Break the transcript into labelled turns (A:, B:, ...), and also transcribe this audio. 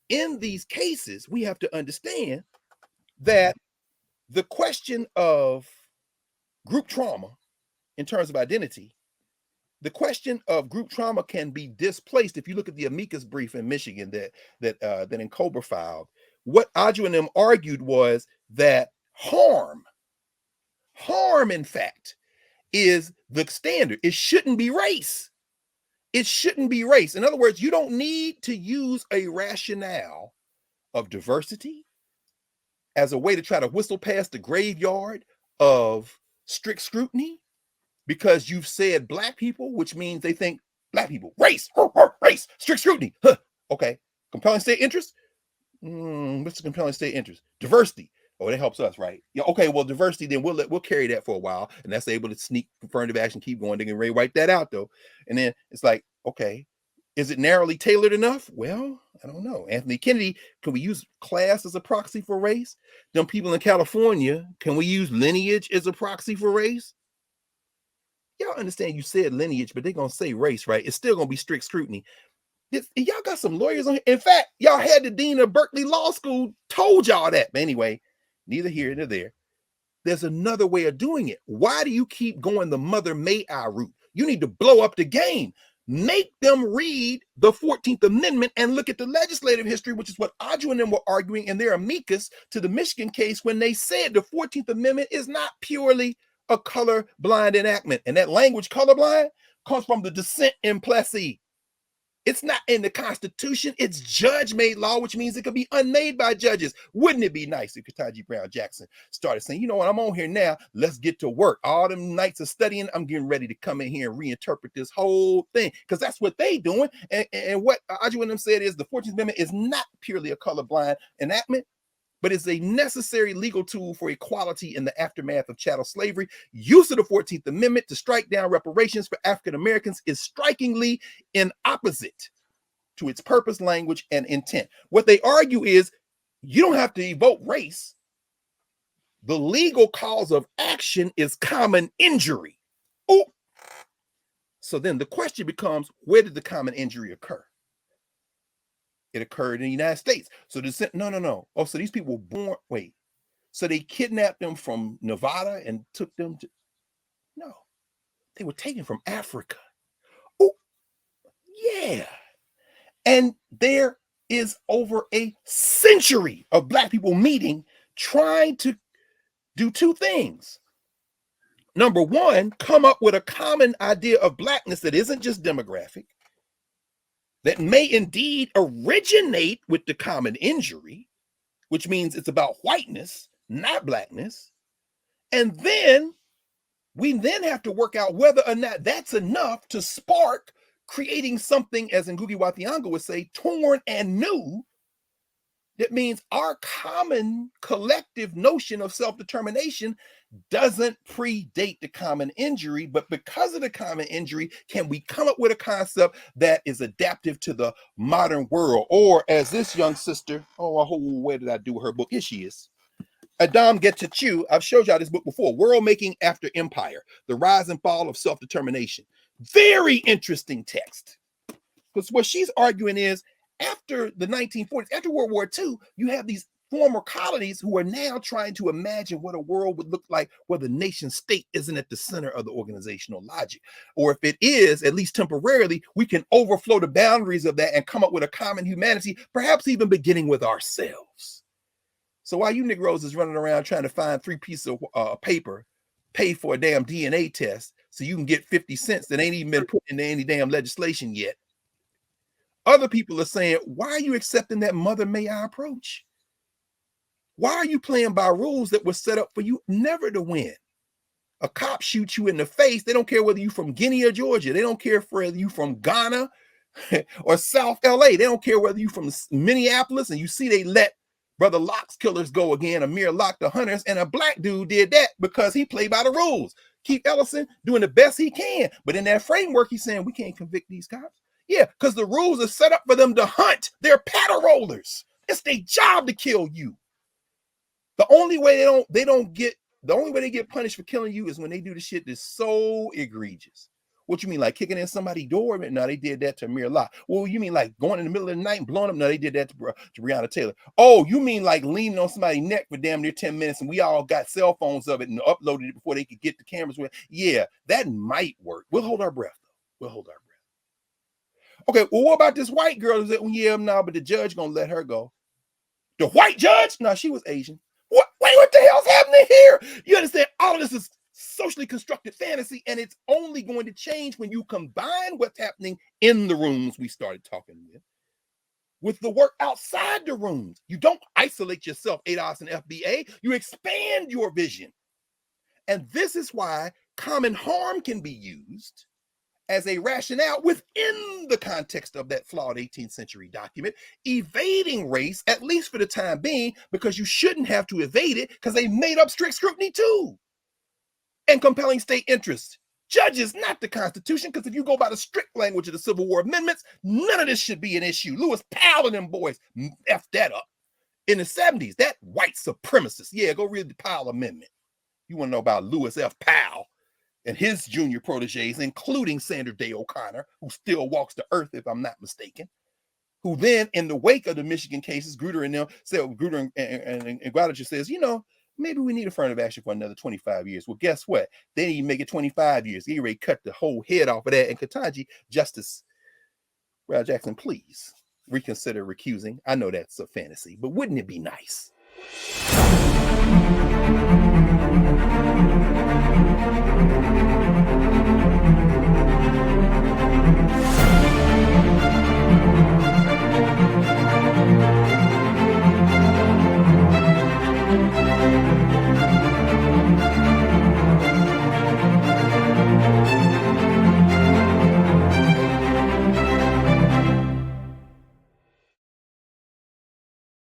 A: in these cases, we have to understand that the question of group trauma in terms of identity, the question of group trauma can be displaced. If you look at the amicus brief in Michigan that Cobra filed, what Audrey and them argued was that harm, in fact, is the standard. It shouldn't be race. It shouldn't be race. In other words, you don't need to use a rationale of diversity as a way to try to whistle past the graveyard of strict scrutiny because you've said black people, which means they think black people, race, race, strict scrutiny. Huh. Okay. Compelling state interest? What's the compelling state interest? Diversity. Oh, that helps us, right? Yeah. Okay. Well, diversity. Then we'll carry that for a while, and that's able to sneak affirmative action, keep going. They can wipe that out though, and then it's like, okay, is it narrowly tailored enough? Well, I don't know. Anthony Kennedy, can we use class as a proxy for race? Them people in California, can we use lineage as a proxy for race? Y'all understand you said lineage, but they're gonna say race, right? It's still gonna be strict scrutiny. Y'all got some lawyers on here. In fact, y'all had the dean of Berkeley Law School told y'all that. But anyway, neither here nor there. There's another way of doing it. Why do you keep going the Mother May I route? You need to blow up the game. Make them read the 14th Amendment and look at the legislative history, which is what Audrey and them were arguing in their amicus to the Michigan case when they said the 14th Amendment is not purely a colorblind enactment. And that language colorblind comes from the dissent in Plessy. It's not in the Constitution. It's judge-made law, which means it could be unmade by judges. Wouldn't it be nice if Ketanji Brown Jackson started saying, you know what, I'm on here now. Let's get to work. All them nights of studying, I'm getting ready to come in here and reinterpret this whole thing because that's what they doing. And what Audrey and them said is the 14th Amendment is not purely a colorblind enactment, but it's a necessary legal tool for equality in the aftermath of chattel slavery. Use of the 14th Amendment to strike down reparations for African Americans is strikingly in opposite to its purpose, language, and intent. What they argue is you don't have to evoke race. The legal cause of action is common injury. Oh, so then the question becomes, where did the common injury occur? It occurred in the United States. So no. Oh, so these people were born, wait. So they kidnapped them from Nevada and took them to, no. They were taken from Africa. Oh, yeah. And there is over a century of black people meeting, trying to do two things. Number one, come up with a common idea of blackness that isn't just demographic, that may indeed originate with the common injury, which means it's about whiteness, not blackness. And then we have to work out whether or not that's enough to spark creating something, as Ngugi wa Thiong'o would say, torn and new. That means our common collective notion of self-determination doesn't predate the common injury, but because of the common injury, can we come up with a concept that is adaptive to the modern world? Or as this young sister, where did I do her book? Here she is. Adam Getachew, I've showed y'all this book before, World Making After Empire, The Rise and Fall of Self-Determination. Very interesting text. Because what she's arguing is, after the 1940s, after World War II, you have these former colonies who are now trying to imagine what a world would look like where the nation state isn't at the center of the organizational logic. Or if it is, at least temporarily, we can overflow the boundaries of that and come up with a common humanity, perhaps even beginning with ourselves. So while you Negroes is running around trying to find 3 pieces of paper, pay for a damn DNA test so you can get 50 cents that ain't even been put into any damn legislation yet, other people are saying, why are you accepting that Mother May I approach? Why are you playing by rules that were set up for you never to win? A cop shoots you in the face. They don't care whether you're from Guinea or Georgia. They don't care whether you're from Ghana or South LA. They don't care whether you're from Minneapolis and you see they let Brother Locke's killers go again, Amir Locke the Hunters, and a black dude did that because he played by the rules. Keith Ellison doing the best he can. But in that framework, he's saying we can't convict these cops. Yeah, because the rules are set up for them to hunt. They're paddle rollers. It's their job to kill you. The only way they get punished for killing you is when they do the shit that's so egregious. What you mean, like kicking in somebody's door? No, they did that to Amir Locke. Well, you mean like going in the middle of the night and blowing up? No, they did that to Breonna Taylor. Oh, you mean like leaning on somebody's neck for damn near 10 minutes and we all got cell phones of it and uploaded it before they could get the cameras with? Yeah, that might work. We'll hold our breath, though. We'll hold our breath. Okay, well, what about this white girl? Is it, yeah, no, but the judge gonna let her go. The white judge? No, she was Asian. What the hell's happening here? You understand? All of this is socially constructed fantasy, and it's only going to change when you combine what's happening in the rooms we started talking with the work outside the rooms. You don't isolate yourself, ADOS and FBA. You expand your vision. And this is why common harm can be used as a rationale within the context of that flawed 18th century document, evading race, at least for the time being, because you shouldn't have to evade it because they made up strict scrutiny too. And compelling state interest. Judges, not the Constitution, because if you go by the strict language of the Civil War amendments, none of this should be an issue. Lewis Powell and them boys effed that up in the 70s. That white supremacist. Yeah, go read the Powell Amendment. You want to know about Lewis F. Powell and his junior proteges, including Sandra Day O'Connor, who still walks the earth, if I'm not mistaken, who then, in the wake of the Michigan cases, Grutter and them said, Grutter and Graduate says, you know, maybe we need affirmative action for another 25 years. Well, guess what? They didn't even make it 25 years. They already cut the whole head off of that. And Ketanji, Justice Ralph Jackson, please reconsider recusing. I know that's a fantasy, but wouldn't it be nice?